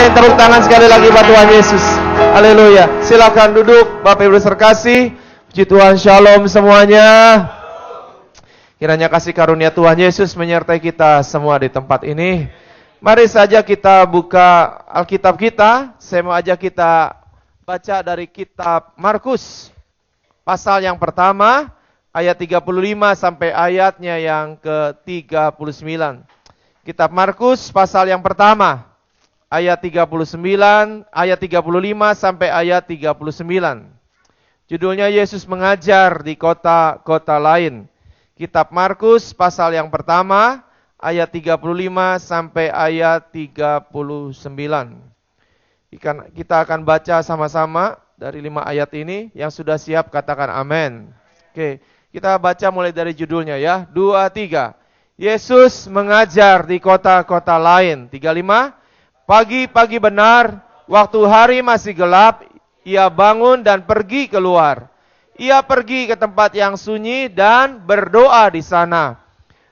Amin. Tepuk tangan sekali lagi buat Tuhan Yesus. Haleluya. Silakan duduk Bapak Ibu terkasih. Puji Tuhan, shalom semuanya. Kiranya kasih karunia Tuhan Yesus menyertai kita semua di tempat ini. Mari saja kita buka Alkitab kita. Saya mau ajak kita baca dari kitab Markus. Pasal yang pertama, ayat 35 sampai ayatnya yang ke-39. Kitab Markus pasal yang pertama, ayat 39, ayat 35 sampai ayat 39. Judulnya Yesus mengajar di kota-kota lain. Kitab Markus pasal yang pertama, ayat 35 sampai ayat 39. Kita akan baca sama-sama dari 5 ayat ini. Yang sudah siap katakan amin. Oke, kita baca mulai dari judulnya ya. 2, 3. Yesus mengajar di kota-kota lain. 35. Pagi-pagi benar, waktu hari masih gelap, ia bangun dan pergi keluar. Ia pergi ke tempat yang sunyi dan berdoa di sana.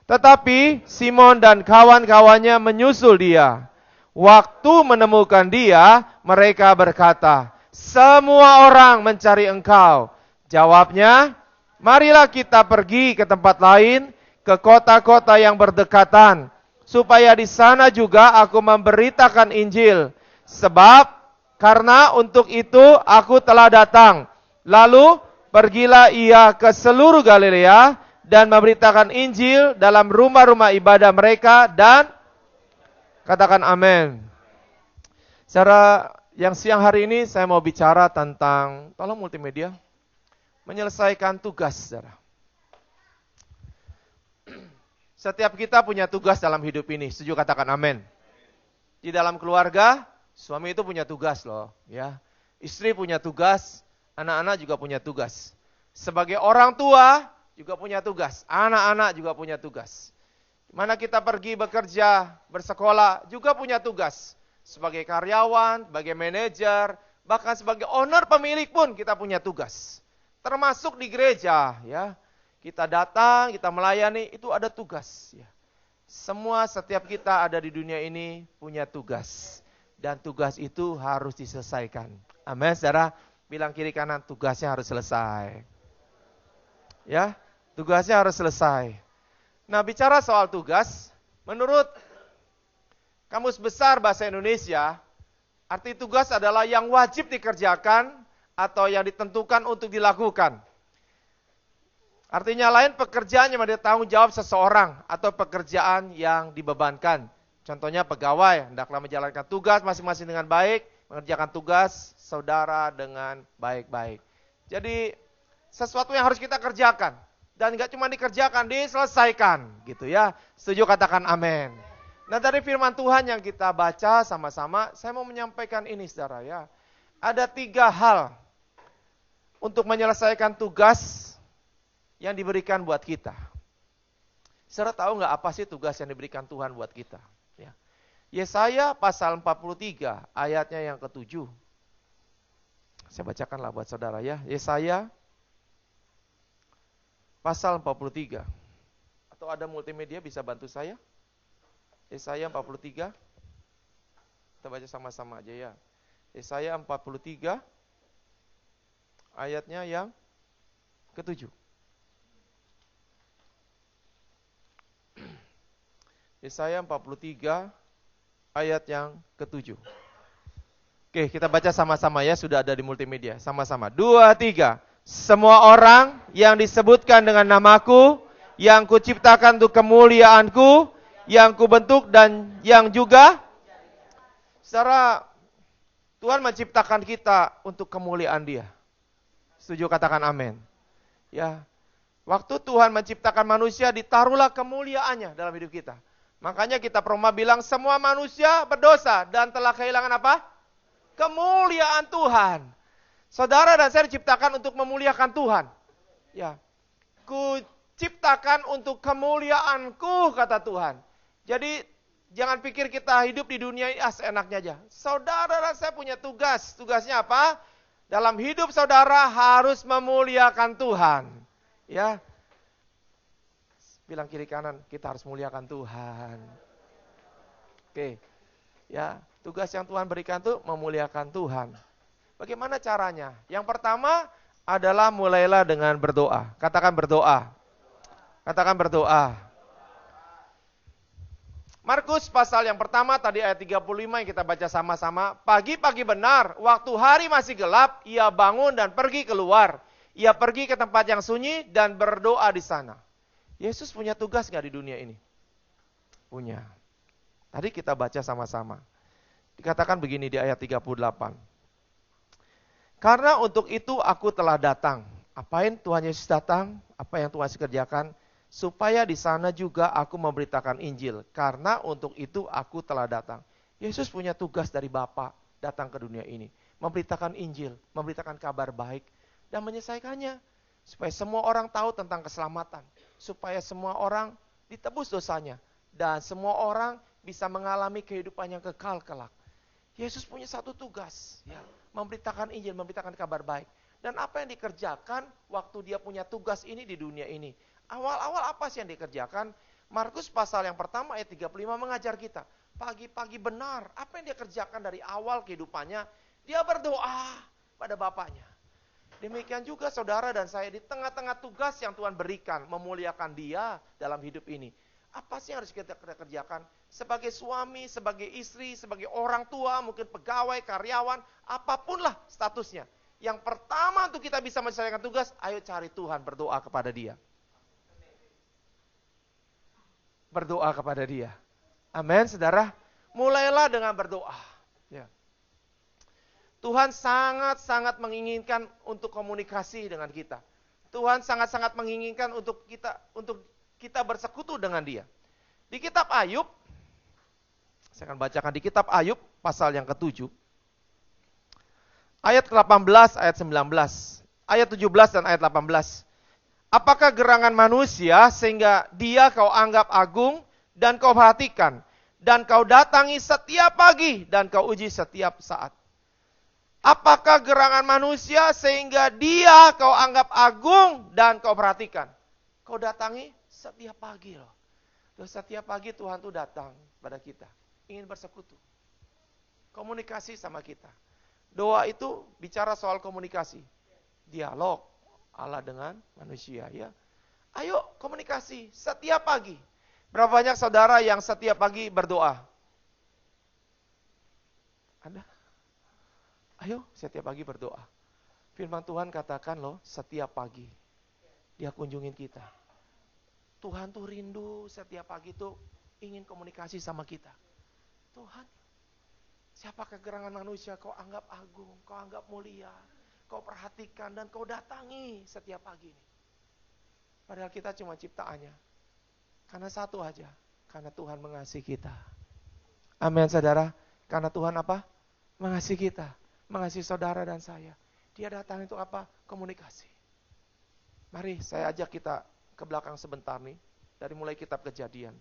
Tetapi Simon dan kawan-kawannya menyusul dia. Waktu menemukan dia, mereka berkata, "Semua orang mencari engkau." Jawabnya, "Marilah kita pergi ke tempat lain, ke kota-kota yang berdekatan, supaya di sana juga aku memberitakan Injil. Sebab karena untuk itu aku telah datang." Lalu pergilah ia ke seluruh Galilea dan memberitakan Injil dalam rumah-rumah ibadah mereka dan katakan amin. Secara yang siang hari ini saya mau bicara tentang, tolong multimedia, menyelesaikan tugas, saudara. Setiap kita punya tugas dalam hidup ini, setuju katakan amin. Di dalam keluarga, suami itu punya tugas loh, ya. Istri punya tugas, anak-anak juga punya tugas. Sebagai orang tua juga punya tugas, anak-anak juga punya tugas. Mana kita pergi bekerja, bersekolah juga punya tugas. Sebagai karyawan, sebagai manajer, bahkan sebagai owner pemilik pun kita punya tugas. Termasuk di gereja, ya. Kita datang, kita melayani, itu ada tugas, ya. Semua setiap kita ada di dunia ini punya tugas. Dan tugas itu harus diselesaikan. Amin, saudara. Bilang kiri kanan, tugasnya harus selesai. Ya, tugasnya harus selesai. Nah, bicara soal tugas, menurut Kamus Besar Bahasa Indonesia, arti tugas adalah yang wajib dikerjakan atau yang ditentukan untuk dilakukan. Artinya lain, pekerjaan yang menjadi tanggung jawab seseorang atau pekerjaan yang dibebankan. Contohnya pegawai, hendaklah menjalankan tugas masing-masing dengan baik, mengerjakan tugas saudara dengan baik-baik. Jadi sesuatu yang harus kita kerjakan dan enggak cuma dikerjakan, diselesaikan, gitu ya. Setuju katakan amin. Nah, dari firman Tuhan yang kita baca sama-sama, saya mau menyampaikan ini, saudara ya. Ada 3 hal untuk menyelesaikan tugas yang diberikan buat kita. Saudara tahu nggak apa sih tugas yang diberikan Tuhan buat kita? Ya. Yesaya pasal 43 ayatnya yang ke-7. Saya bacakanlah buat saudara ya. Yesaya pasal 43. Atau ada multimedia bisa bantu saya? Yesaya 43. Kita baca sama-sama aja ya. Yesaya 43 ayatnya yang ke-7. Yesaya 43 ayat yang ke-7. Oke, kita baca sama-sama ya, sudah ada di multimedia. Sama-sama. 2, 3. Semua orang yang disebutkan dengan namaku, yang kuciptakan untuk kemuliaanku, yang kubentuk dan yang juga, secara Tuhan menciptakan kita untuk kemuliaan Dia. Setuju katakan amin. Ya. Waktu Tuhan menciptakan manusia, ditaruhlah kemuliaannya dalam hidup kita. Makanya kita Roma bilang semua manusia berdosa dan telah kehilangan apa? Kemuliaan Tuhan. Saudara dan saya diciptakan untuk memuliakan Tuhan. Ya. Kuciptakan untuk kemuliaanku, kata Tuhan. Jadi jangan pikir kita hidup di dunia ini seenaknya aja. Saudara dan saya punya tugas. Tugasnya apa? Dalam hidup saudara harus memuliakan Tuhan. Ya. Bilang kiri kanan, kita harus muliakan Tuhan. Oke. Ya, Tugas yang Tuhan berikan itu memuliakan Tuhan. Bagaimana caranya? Yang pertama adalah mulailah dengan berdoa. Katakan berdoa. Katakan berdoa. Markus pasal yang pertama tadi ayat 35 yang kita baca sama-sama. Pagi-pagi benar, waktu hari masih gelap, ia bangun dan pergi keluar. Ia pergi ke tempat yang sunyi dan berdoa di sana. Yesus punya tugas nggak di dunia ini? Punya. Tadi kita baca sama-sama. Dikatakan begini di ayat 38. Karena untuk itu aku telah datang. Apain Tuhan Yesus datang? Apa yang Tuhan Yesus kerjakan? Supaya di sana juga aku memberitakan Injil. Karena untuk itu aku telah datang. Yesus punya tugas dari Bapa datang ke dunia ini. Memberitakan Injil, memberitakan kabar baik, dan menyelesaikannya. Supaya semua orang tahu tentang keselamatan. Supaya semua orang ditebus dosanya. Dan semua orang bisa mengalami kehidupan yang kekal kelak. Yesus punya satu tugas, ya, memberitakan Injil, memberitakan kabar baik. Dan apa yang dikerjakan waktu dia punya tugas ini di dunia ini? Awal-awal apa sih yang dikerjakan? Markus pasal yang pertama ayat 35 mengajar kita. Pagi-pagi benar, apa yang dia kerjakan dari awal kehidupannya? Dia berdoa pada Bapaknya. Demikian juga saudara dan saya di tengah-tengah tugas yang Tuhan berikan, memuliakan Dia dalam hidup ini. Apa sih yang harus kita kerjakan? Sebagai suami, sebagai istri, sebagai orang tua, mungkin pegawai, karyawan, apapun lah statusnya. Yang pertama untuk kita bisa menyelesaikan tugas, ayo cari Tuhan, berdoa kepada Dia. Berdoa kepada Dia. Amin, saudara. Mulailah dengan berdoa. Ya. Tuhan sangat-sangat menginginkan untuk komunikasi dengan kita. Tuhan sangat-sangat menginginkan untuk kita bersekutu dengan Dia. Di kitab Ayub, saya akan bacakan di kitab Ayub pasal yang ke-7. Ayat ke-18, ayat 19. Ayat 17 dan ayat 18. Apakah gerangan manusia sehingga dia kau anggap agung dan kau perhatikan. Dan kau datangi setiap pagi dan kau uji setiap saat. Apakah gerangan manusia sehingga dia kau anggap agung dan kau perhatikan. Kau datangi setiap pagi loh. Loh, setiap pagi Tuhan tuh datang pada kita. Ingin bersekutu. Komunikasi sama kita. Doa itu bicara soal komunikasi. Dialog Allah dengan manusia, ya. Ayo komunikasi setiap pagi. Berapa banyak saudara yang setiap pagi berdoa? Ada? Ayo setiap pagi berdoa. Firman Tuhan katakan loh, setiap pagi Dia kunjungin kita. Tuhan tuh rindu setiap pagi tuh ingin komunikasi sama kita. Tuhan, siapakah gerangan manusia kau anggap agung, kau anggap mulia, kau perhatikan dan kau datangi setiap pagi ini. Padahal kita cuma ciptaannya. Karena satu aja, karena Tuhan mengasihi kita. Amin saudara. Karena Tuhan apa? Mengasihi kita, mengasihi saudara dan saya. Dia datang untuk apa? Komunikasi. Mari saya ajak kita ke belakang sebentar nih, dari mulai kitab Kejadian.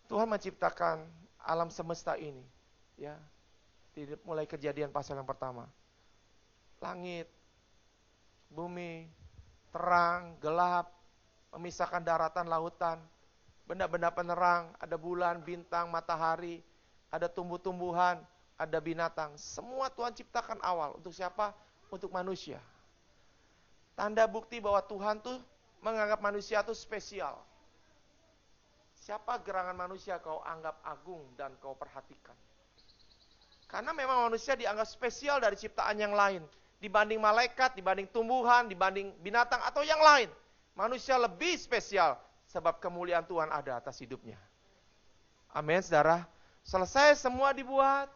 Tuhan menciptakan alam semesta ini, ya. Mulai Kejadian pasal yang pertama. Langit, bumi, terang, gelap, memisahkan daratan, lautan, benda-benda penerang, ada bulan, bintang, matahari, ada tumbuh-tumbuhan, ada binatang. Semua Tuhan ciptakan awal. Untuk siapa? Untuk manusia. Tanda bukti bahwa Tuhan tuh menganggap manusia tuh spesial. Siapa gerangan manusia kau anggap agung dan kau perhatikan? Karena memang manusia dianggap spesial dari ciptaan yang lain. Dibanding malaikat, dibanding tumbuhan, dibanding binatang atau yang lain. Manusia lebih spesial sebab kemuliaan Tuhan ada atas hidupnya. Amin, saudara. Selesai semua dibuat.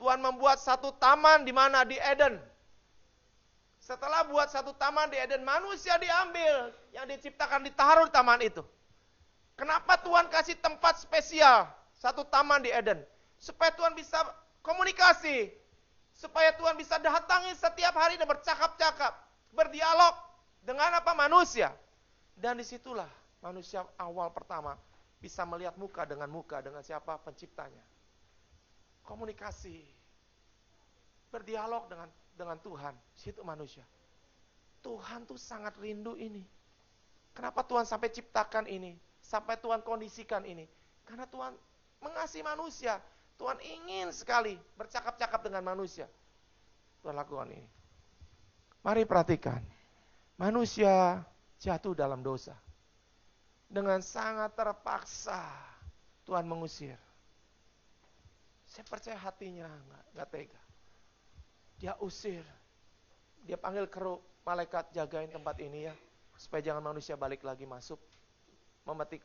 Tuhan membuat satu taman di mana? Di Eden. Setelah buat satu taman di Eden, manusia diambil. Yang diciptakan ditaruh di taman itu. Kenapa Tuhan kasih tempat spesial? Satu taman di Eden. Supaya Tuhan bisa komunikasi. Supaya Tuhan bisa datangi setiap hari dan bercakap-cakap. Berdialog dengan apa? Manusia. Dan disitulah manusia awal pertama bisa melihat muka dengan siapa? Penciptanya. Komunikasi. Berdialog dengan Tuhan. Situ manusia. Tuhan tuh sangat rindu ini. Kenapa Tuhan sampai ciptakan ini? Sampai Tuhan kondisikan ini. Karena Tuhan mengasihi manusia. Tuhan ingin sekali bercakap-cakap dengan manusia. Tuhan lakukan ini. Mari perhatikan. Manusia jatuh dalam dosa. Dengan sangat terpaksa Tuhan mengusir. Saya percaya hatinya nggak tega. Dia usir. Dia panggil kru malaikat, jagain tempat ini ya. Supaya jangan manusia balik lagi masuk. Memetik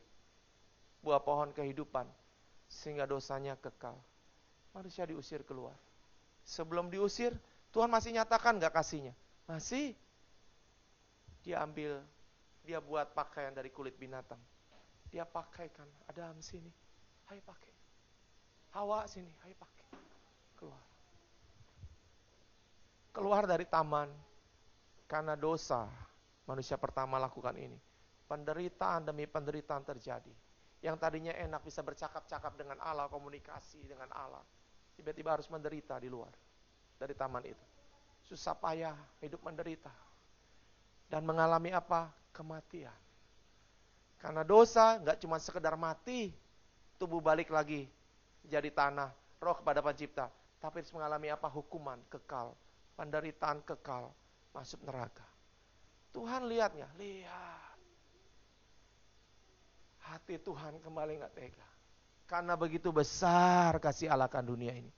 buah pohon kehidupan. Sehingga dosanya kekal. Manusia diusir keluar. Sebelum diusir, Tuhan masih nyatakan gak kasihnya? Masih. Dia ambil, dia buat pakaian dari kulit binatang. Dia pakaikan, Adam sini, ayo pakai. Hawa sini, ayo pakai. Keluar. Keluar dari taman. Karena dosa, manusia pertama lakukan ini. Penderitaan demi penderitaan terjadi. Yang tadinya enak bisa bercakap-cakap dengan Allah, komunikasi dengan Allah. Tiba-tiba harus menderita di luar. Dari taman itu. Susah payah, hidup menderita. Dan mengalami apa? Kematian. Karena dosa gak cuma sekedar mati, tubuh balik lagi jadi tanah, roh kepada pencipta. Tapi harus mengalami apa? Hukuman kekal, penderitaan kekal, masuk neraka. Tuhan lihatnya, lihat. Hati Tuhan kembali gak tega. Karena begitu besar kasih Allah akan dunia ini.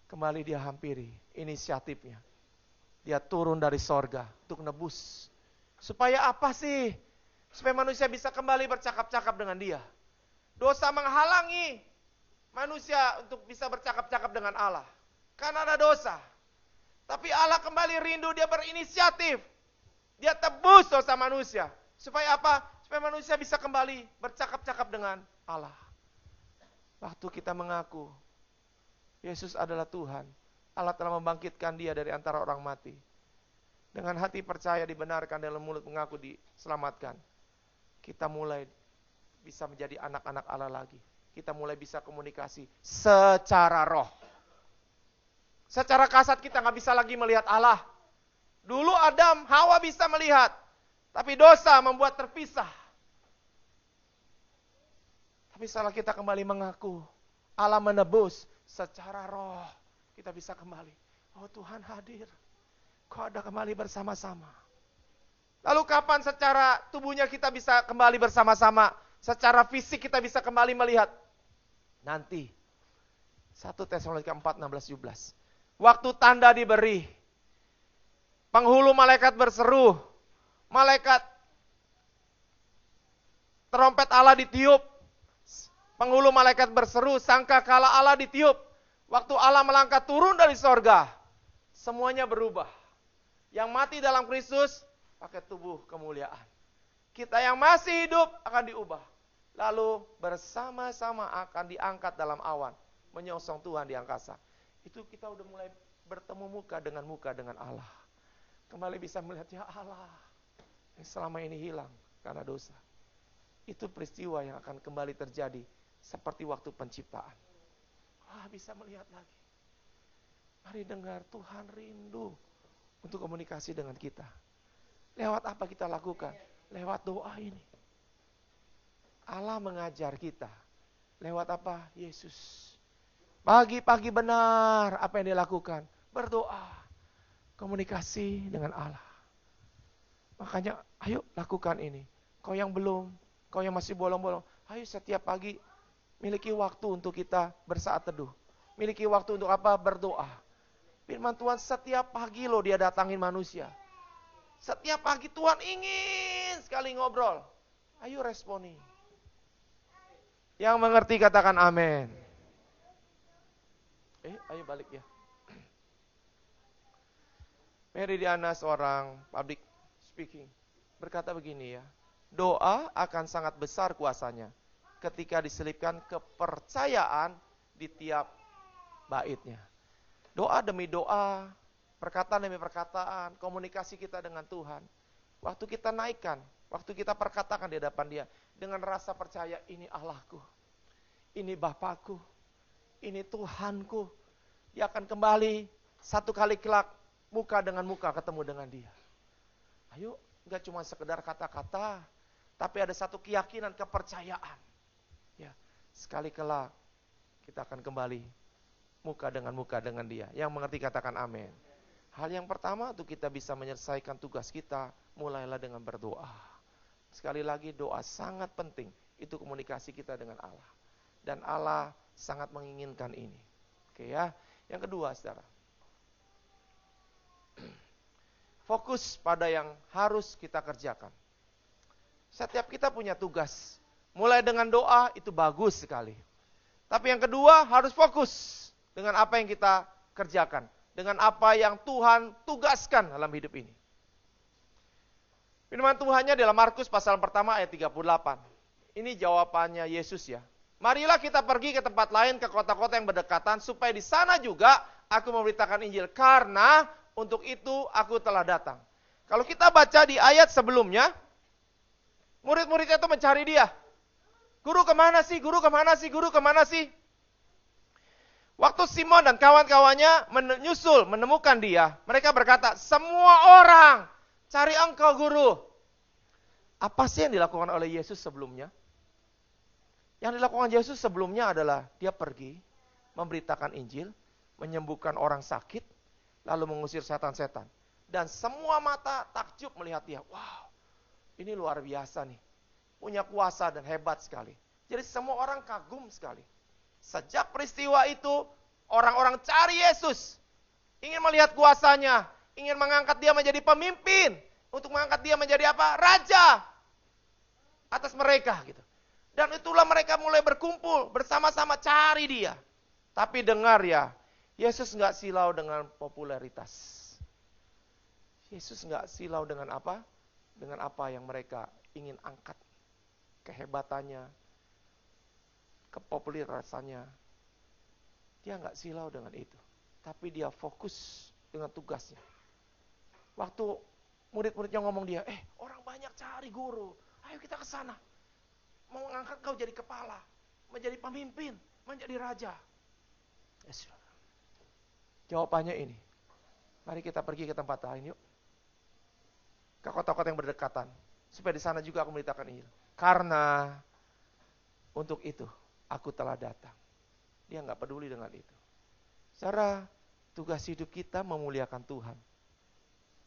Kembali dia hampiri inisiatifnya. Dia turun dari sorga untuk nebus. Supaya apa sih? Supaya manusia bisa kembali bercakap-cakap dengan dia. Dosa menghalangi manusia untuk bisa bercakap-cakap dengan Allah. Karena ada dosa. Tapi Allah kembali rindu, dia berinisiatif. Dia tebus dosa manusia. Supaya apa? Supaya manusia bisa kembali bercakap-cakap dengan Allah. Waktu kita mengaku Yesus adalah Tuhan, Allah telah membangkitkan dia dari antara orang mati. Dengan hati percaya dibenarkan, dalam mulut mengaku diselamatkan. Kita mulai bisa menjadi anak-anak Allah lagi. Kita mulai bisa komunikasi secara roh. Secara kasat kita gak bisa lagi melihat Allah. Dulu Adam, Hawa bisa melihat. Tapi dosa membuat terpisah. Tapi setelah kita kembali mengaku, Allah menebus secara roh. Kita bisa kembali. Oh Tuhan hadir. Kau ada kembali bersama-sama. Lalu kapan secara tubuhnya kita bisa kembali bersama-sama? Secara fisik kita bisa kembali melihat. Nanti. 1 Tesalonika 4, 16, 17. Waktu tanda diberi. Penghulu malaikat berseru. Malaikat trompet Allah ditiup. Penghulu malaikat berseru, sangkakala Allah ditiup. Waktu Allah melangkah turun dari sorga, semuanya berubah. Yang mati dalam Kristus, pakai tubuh kemuliaan. Kita yang masih hidup akan diubah. Lalu bersama-sama akan diangkat dalam awan. Menyongsong Tuhan di angkasa. Itu kita udah mulai bertemu muka dengan Allah. Kembali bisa melihat, ya Allah, yang selama ini hilang karena dosa. Itu peristiwa yang akan kembali terjadi seperti waktu penciptaan. Bisa melihat lagi. Mari dengar, Tuhan rindu untuk komunikasi dengan kita. Lewat apa kita lakukan? Lewat doa ini. Allah mengajar kita. Lewat apa? Yesus. Pagi-pagi benar apa yang dia lakukan? Berdoa. Komunikasi dengan Allah. Makanya ayo lakukan ini. Kau yang belum, kau yang masih bolong-bolong, ayo setiap pagi miliki waktu untuk kita bersaat teduh. Miliki waktu untuk apa? Berdoa. Firman Tuhan setiap pagi loh dia datangin manusia. Setiap pagi Tuhan ingin sekali ngobrol. Ayo responi. Yang mengerti katakan amin. Ayo balik ya. Mary Diana seorang public speaking berkata begini ya. Doa akan sangat besar kuasanya ketika diselipkan kepercayaan di tiap baitnya. Doa demi doa, perkataan demi perkataan, komunikasi kita dengan Tuhan. Waktu kita naikkan, waktu kita perkatakan di hadapan Dia, dengan rasa percaya, ini Allahku, ini Bapakku, ini Tuhanku. Dia akan kembali satu kali kelak, muka dengan muka ketemu dengan Dia. Ayo, gak cuma sekedar kata-kata, tapi ada satu keyakinan, kepercayaan. Ya, sekali kelak kita akan kembali muka dengan dia. Yang mengerti katakan amin. Hal yang pertama untuk kita bisa menyelesaikan tugas kita, mulailah dengan berdoa. Sekali lagi doa sangat penting, itu komunikasi kita dengan Allah. Dan Allah sangat menginginkan ini. Oke ya. Yang kedua, saudara. Fokus pada yang harus kita kerjakan. Setiap kita punya tugas. Mulai dengan doa itu bagus sekali. Tapi yang kedua harus fokus dengan apa yang kita kerjakan. Dengan apa yang Tuhan tugaskan dalam hidup ini. Firman Tuhannya dalam Markus pasal pertama ayat 38. Ini jawabannya Yesus ya. Marilah kita pergi ke tempat lain, ke kota-kota yang berdekatan, supaya di sana juga aku memberitakan Injil. Karena untuk itu aku telah datang. Kalau kita baca di ayat sebelumnya, murid-muridnya itu mencari dia. Guru kemana sih? Guru kemana sih? Guru kemana sih? Waktu Simon dan kawan-kawannya menemukan dia, mereka berkata, semua orang cari engkau guru. Apa sih yang dilakukan oleh Yesus sebelumnya? Yang dilakukan Yesus sebelumnya adalah dia pergi, memberitakan Injil, menyembuhkan orang sakit, lalu mengusir setan-setan. Dan semua mata takjub melihat dia. Wow, ini luar biasa nih. Punya kuasa dan hebat sekali. Jadi semua orang kagum sekali. Sejak peristiwa itu, orang-orang cari Yesus. Ingin melihat kuasanya. Ingin mengangkat dia menjadi pemimpin. Untuk mengangkat dia menjadi apa? Raja. Atas mereka gitu. Dan itulah mereka mulai berkumpul. Bersama-sama cari dia. Tapi dengar ya. Yesus nggak silau dengan popularitas. Yesus nggak silau dengan apa? Dengan apa yang mereka ingin angkat. Kehebatannya. Kepopuleritasannya. Dia nggak silau dengan itu. Tapi dia fokus dengan tugasnya. Waktu murid-muridnya ngomong dia, orang banyak cari guru. Ayo kita ke sana. Mau mengangkat kau jadi kepala. Menjadi pemimpin. Menjadi raja. Yes. Jawabannya ini. Mari kita pergi ke tempat lain yuk. Ke kota-kota yang berdekatan. Supaya di sana juga aku memberitakan Injil. Karena untuk itu aku telah datang. Dia nggak peduli dengan itu. Secara tugas hidup kita memuliakan Tuhan.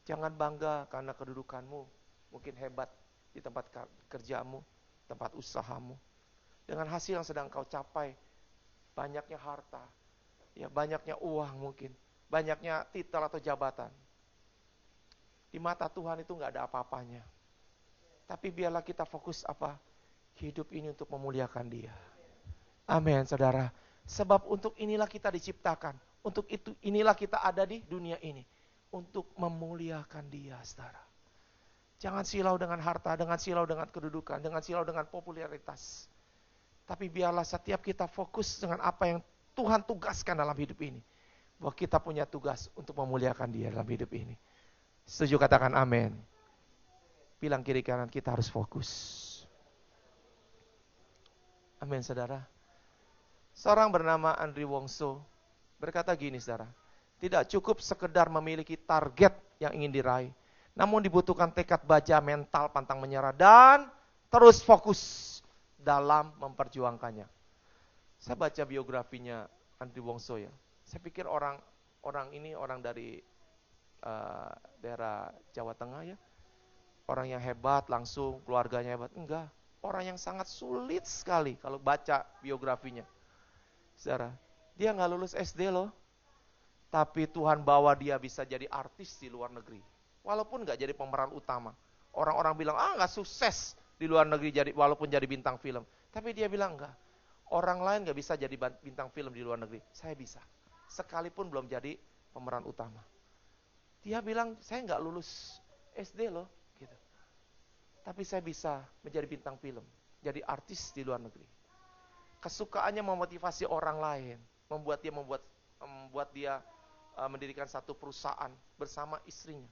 Jangan bangga karena kedudukanmu. Mungkin hebat di tempat kerjamu, tempat usahamu. Dengan hasil yang sedang kau capai. Banyaknya harta. Ya, banyaknya uang mungkin. Banyaknya titel atau jabatan. Di mata Tuhan itu nggak ada apa-apanya. Tapi biarlah kita fokus apa? Hidup ini untuk memuliakan Dia. Amin, saudara. Sebab untuk inilah kita diciptakan. Untuk itu inilah kita ada di dunia ini. Untuk memuliakan Dia, saudara. Jangan silau dengan harta, dengan silau dengan kedudukan, dengan silau dengan popularitas. Tapi biarlah setiap kita fokus dengan apa yang Tuhan tugaskan dalam hidup ini. Bahwa kita punya tugas untuk memuliakan Dia dalam hidup ini. Setuju katakan amin. Bilang kiri kanan kita harus fokus. Amin, saudara. Seorang bernama Andrew Wongso berkata gini, saudara. Tidak cukup sekedar memiliki target yang ingin diraih. Namun dibutuhkan tekad baja, mental, pantang menyerah, dan terus fokus dalam memperjuangkannya. Saya baca biografinya Andrew Wongso ya. Saya pikir orang ini orang dari daerah Jawa Tengah ya. Orang yang hebat langsung, keluarganya hebat. Enggak, orang yang sangat sulit sekali kalau baca biografinya. Saudara, dia nggak lulus SD loh. Tapi Tuhan bawa dia bisa jadi artis di luar negeri. Walaupun nggak jadi pemeran utama. Orang-orang bilang, nggak sukses di luar negeri walaupun jadi bintang film. Tapi dia bilang enggak. Orang lain nggak bisa jadi bintang film di luar negeri. Saya bisa. Sekalipun belum jadi pemeran utama. Dia bilang, saya nggak lulus SD loh. Gitu. Tapi saya bisa menjadi bintang film. Jadi artis di luar negeri. Kesukaannya memotivasi orang lain, membuat dia mendirikan satu perusahaan bersama istrinya.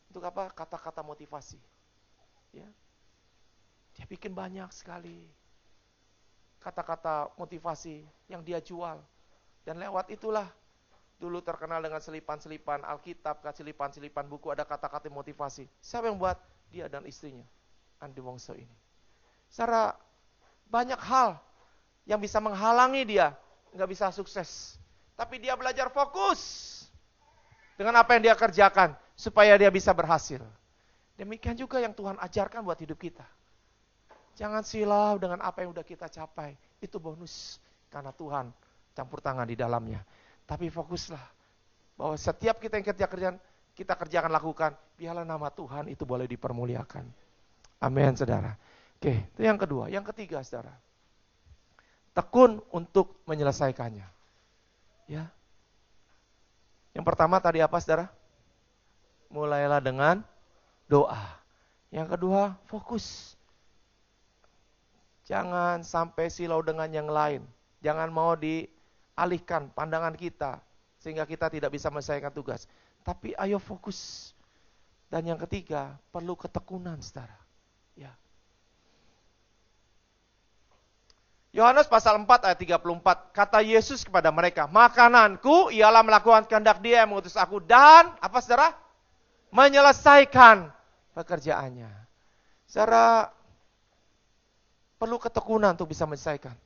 Untuk apa? Kata-kata motivasi. Ya. Dia bikin banyak sekali kata-kata motivasi yang dia jual. Dan lewat itulah dulu terkenal dengan selipan-selipan Alkitab, selipan-selipan buku ada kata-kata motivasi. Siapa yang buat? Dia dan istrinya, Andrew Wongso ini. Secara banyak hal yang bisa menghalangi dia nggak bisa sukses. Tapi dia belajar fokus dengan apa yang dia kerjakan supaya dia bisa berhasil. Demikian juga yang Tuhan ajarkan buat hidup kita. Jangan silau dengan apa yang udah kita capai. Itu bonus karena Tuhan campur tangan di dalamnya. Tapi fokuslah bahwa setiap kita yang kita kerjakan lakukan, biarlah nama Tuhan itu boleh dipermuliakan. Amin, saudara. Oke, itu yang kedua. Yang ketiga, saudara. Tekun untuk menyelesaikannya. Ya. Yang pertama tadi apa, saudara? Mulailah dengan doa. Yang kedua, fokus. Jangan sampai silau dengan yang lain. Jangan mau dialihkan pandangan kita sehingga kita tidak bisa menyelesaikan tugas. Tapi ayo fokus. Dan yang ketiga, perlu ketekunan, saudara. Ya. Yohanes pasal 4 ayat 34, kata Yesus kepada mereka, makananku ialah melakukan kehendak Dia yang mengutus aku dan apa, saudara? Menyelesaikan pekerjaannya. Saudara, perlu ketekunan untuk bisa menyelesaikan.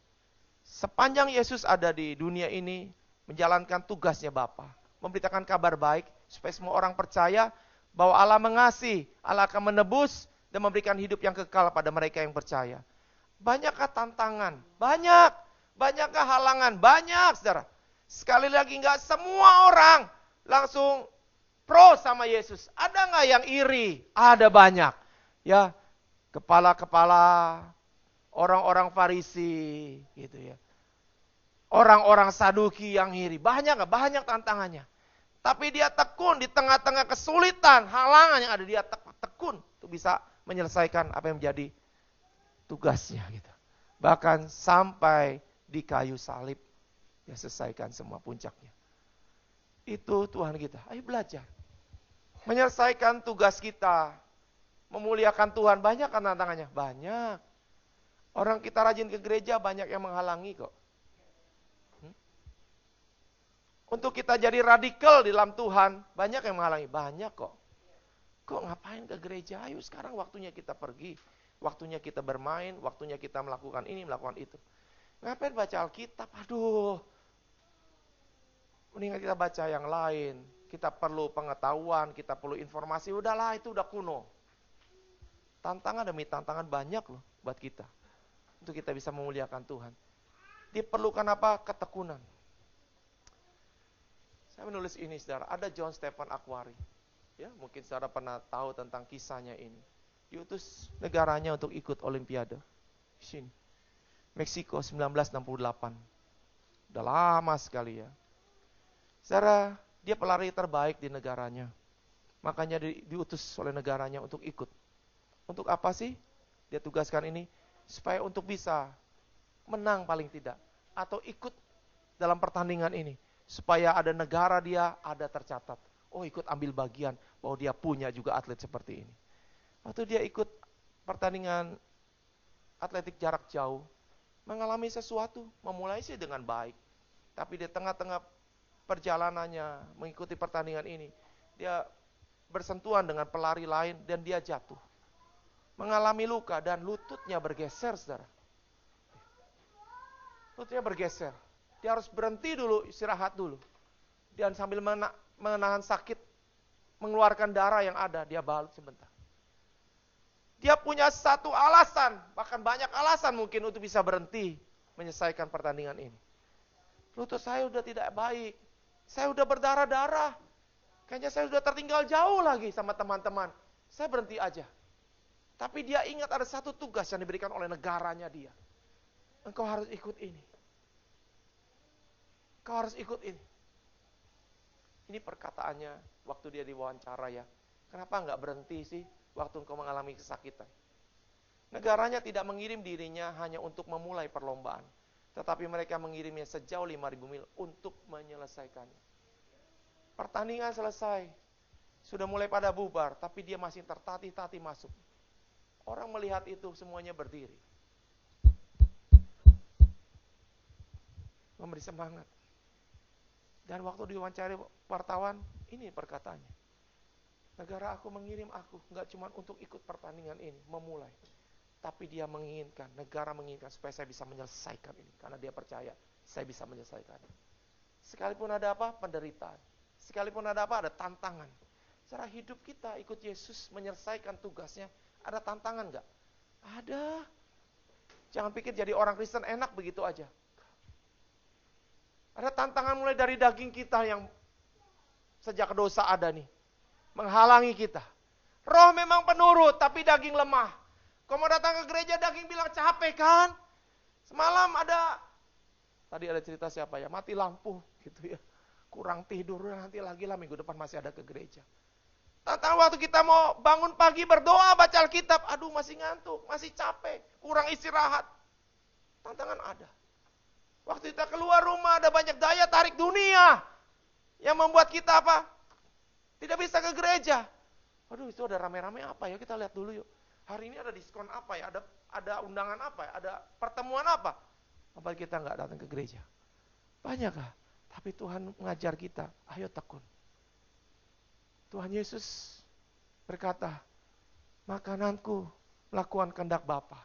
Sepanjang Yesus ada di dunia ini, menjalankan tugasnya Bapa, memberitakan kabar baik, supaya semua orang percaya bahwa Allah mengasihi, Allah akan menebus, dan memberikan hidup yang kekal pada mereka yang percaya. Banyakkah tantangan? Banyak. Banyakkah halangan? Banyak, saudara. Sekali lagi, nggak semua orang langsung pro sama Yesus. Ada nggak yang iri? Ada banyak. Ya, kepala-kepala orang-orang Farisi, gitu ya. Orang-orang Saduki yang iri. Banyak nggak? Banyak tantangannya. Tapi dia tekun di tengah-tengah kesulitan, halangan yang ada, dia tekun untuk bisa menyelesaikan apa yang menjadi tugasnya gitu. Bahkan sampai di kayu salib dia selesaikan semua puncaknya. Itu Tuhan kita. Ayo belajar. Menyelesaikan tugas kita. Memuliakan Tuhan. Banyak kan tantangannya? Banyak. Orang kita rajin ke gereja banyak yang menghalangi kok. Untuk kita jadi radikal di dalam Tuhan, banyak yang menghalangi. Banyak kok. Kok ngapain ke gereja? Ayo sekarang waktunya kita pergi. Waktunya kita bermain, waktunya kita melakukan ini, melakukan itu. Ngapain baca Alkitab? Aduh. Mendingan kita baca yang lain. Kita perlu pengetahuan, kita perlu informasi. Udahlah, itu udah kuno. Tantangan demi tantangan banyak loh buat kita. Untuk kita bisa memuliakan Tuhan. Diperlukan apa? Ketekunan. Saya menulis ini, saudara. Ada John Stephen Akhwari. Ya, mungkin saudara pernah tahu tentang kisahnya ini. Diutus negaranya untuk ikut Olimpiade. Di sini. Meksiko 1968. Udah lama sekali ya. Saudara, dia pelari terbaik di negaranya. Makanya diutus oleh negaranya untuk ikut. Untuk apa sih? Dia tugaskan ini supaya untuk bisa menang paling tidak. Atau ikut dalam pertandingan ini. Supaya ada negara dia ada tercatat. Oh, ikut ambil bagian bahwa dia punya juga atlet seperti ini. Waktu dia ikut pertandingan atletik jarak jauh, mengalami sesuatu, memulai sih dengan baik. Tapi di tengah-tengah perjalanannya mengikuti pertandingan ini, dia bersentuhan dengan pelari lain dan dia jatuh. Mengalami luka dan lututnya bergeser, saudara. Lututnya bergeser. Dia harus berhenti dulu, istirahat dulu. Dan sambil menahan sakit, mengeluarkan darah yang ada, dia balut sebentar. Dia punya satu alasan, bahkan banyak alasan mungkin untuk bisa berhenti menyelesaikan pertandingan ini. Lutut saya udah tidak baik, saya udah berdarah-darah, kayaknya saya sudah tertinggal jauh lagi sama teman-teman. Saya berhenti aja. Tapi dia ingat ada satu tugas yang diberikan oleh negaranya dia. Engkau harus ikut ini. Engkau harus ikut ini. Ini perkataannya waktu dia diwawancara ya. Kenapa enggak berhenti sih? Waktu engkau mengalami kesakitan. Negaranya tidak mengirim dirinya hanya untuk memulai perlombaan. Tetapi mereka mengirimnya sejauh 5.000 mil untuk menyelesaikannya. Pertandingan selesai. Sudah mulai pada bubar. Tapi dia masih tertatih-tatih masuk. Orang melihat itu semuanya berdiri. Memberi semangat. Dan waktu diwawancari wartawan, ini perkataannya. Negara aku mengirim aku, enggak cuma untuk ikut pertandingan ini, memulai. Tapi dia menginginkan, negara menginginkan supaya saya bisa menyelesaikan ini. Karena dia percaya, saya bisa menyelesaikannya. Sekalipun ada apa? Penderitaan. Sekalipun ada apa? Ada tantangan. Cara hidup kita ikut Yesus menyelesaikan tugasnya, ada tantangan enggak? Ada. Jangan pikir jadi orang Kristen enak begitu aja. Ada tantangan mulai dari daging kita yang sejak dosa ada nih. Menghalangi kita. Roh memang penurut, tapi daging lemah. Kau mau datang ke gereja, daging bilang capek kan? Semalam tadi ada cerita siapa ya, mati lampu gitu ya. Kurang tidur, nanti lagi lah minggu depan masih ada ke gereja. Tantangan waktu kita mau bangun pagi berdoa, baca Alkitab, aduh masih ngantuk, masih capek, kurang istirahat. Tantangan ada. Waktu kita keluar rumah ada banyak daya tarik dunia yang membuat kita apa? Tidak bisa ke gereja. Aduh itu ada rame-rame apa ya, kita lihat dulu yuk. Hari ini ada diskon apa ya, ada undangan apa ya, ada pertemuan apa? Apa kita nggak datang ke gereja? Banyak kah? Tapi Tuhan mengajar kita, ayo tekun. Tuhan Yesus berkata, makananku melakukan kehendak Bapa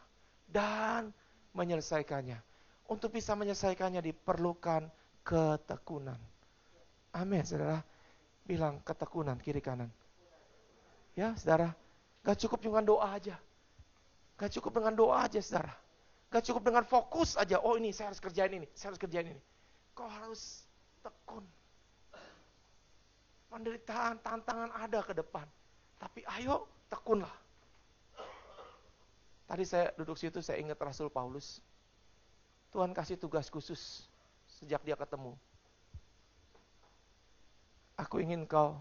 dan menyelesaikannya. Untuk bisa menyelesaikannya diperlukan ketekunan. Amin, saudara. Bilang ketekunan, kiri kanan. Ya, saudara. Gak cukup dengan doa aja. Gak cukup dengan doa aja, saudara. Gak cukup dengan fokus aja. Oh ini, saya harus kerjain ini, saya harus kerjain ini. Kau harus tekun. Penderitaan, tantangan ada ke depan. Tapi ayo, tekunlah. Tadi saya duduk situ, saya ingat Rasul Paulus. Tuhan kasih tugas khusus sejak dia ketemu. Aku ingin kau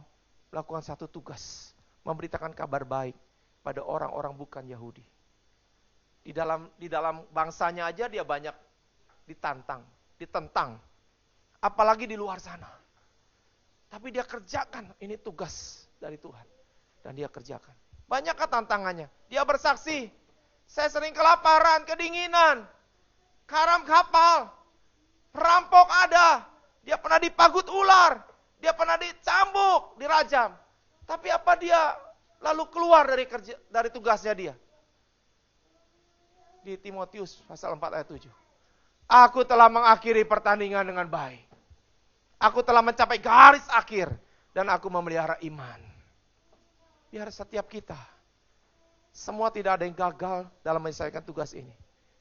melakukan satu tugas. Memberitakan kabar baik pada orang-orang bukan Yahudi. Di dalam bangsanya aja dia banyak ditentang. Apalagi di luar sana. Tapi dia kerjakan, ini tugas dari Tuhan. Dan dia kerjakan. Banyakkah tantangannya? Dia bersaksi, saya sering kelaparan, kedinginan, karam kapal, perampok ada, dia pernah dipagut ular, dia pernah dicambuk, dirajam. Tapi apa dia lalu keluar dari tugasnya dia? Di Timotius pasal 4 ayat 7. Aku telah mengakhiri pertandingan dengan baik. Aku telah mencapai garis akhir dan aku memelihara iman. Biar setiap kita, semua tidak ada yang gagal dalam menyelesaikan tugas ini.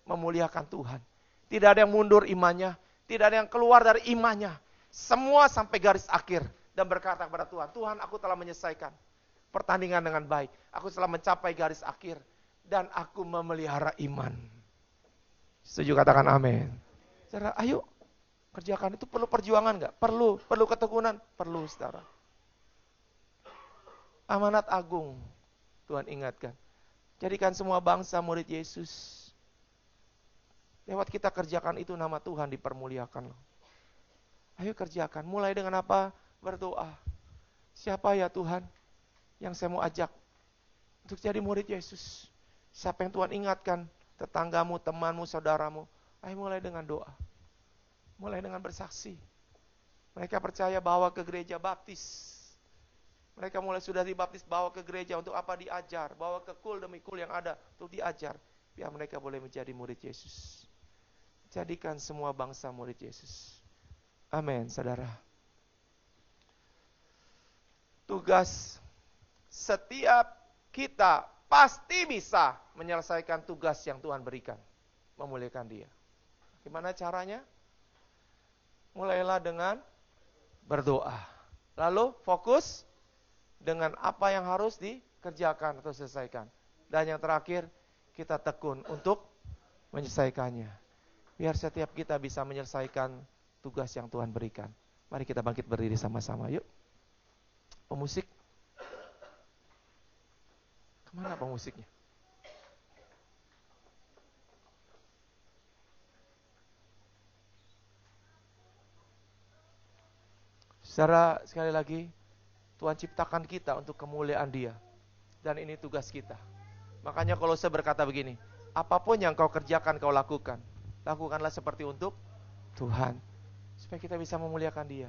Memuliakan Tuhan. Tidak ada yang mundur imannya, tidak ada yang keluar dari imannya. Semua sampai garis akhir dan berkata kepada Tuhan, Tuhan aku telah menyelesaikan pertandingan dengan baik. Aku telah mencapai garis akhir dan aku memelihara iman. Setuju katakan amin. Saudara, ayo. Kerjakan itu perlu perjuangan enggak? Perlu ketekunan? Perlu, saudara. Amanat agung, Tuhan ingatkan. Jadikan semua bangsa murid Yesus. Lewat kita kerjakan itu nama Tuhan dipermuliakan. Ayo kerjakan, mulai dengan apa? Berdoa. Siapa ya Tuhan yang saya mau ajak untuk jadi murid Yesus? Siapa yang Tuhan ingatkan? Tetanggamu, temanmu, saudaramu. Ayo mulai dengan doa. Mulai dengan bersaksi. Mereka percaya bawa ke gereja baptis. Mereka mulai sudah dibaptis bawa ke gereja untuk apa? Diajar. Bawa ke kul demi kul yang ada untuk diajar. Biar mereka boleh menjadi murid Yesus. Jadikan semua bangsa murid Yesus. Amin, saudara. Tugas setiap kita pasti bisa menyelesaikan tugas yang Tuhan berikan. Memuliakan Dia. Gimana caranya? Mulailah dengan berdoa. Lalu fokus dengan apa yang harus dikerjakan atau selesaikan. Dan yang terakhir, kita tekun untuk menyelesaikannya. Biar setiap kita bisa menyelesaikan tugas yang Tuhan berikan. Mari kita bangkit berdiri sama-sama. Yuk. Pemusik. Kemana pemusiknya? Secara sekali lagi, Tuhan ciptakan kita untuk kemuliaan Dia. Dan ini tugas kita. Makanya kalau saya berkata begini, apapun yang kau kerjakan, kau lakukan. Lakukanlah seperti untuk Tuhan. Supaya kita bisa memuliakan Dia.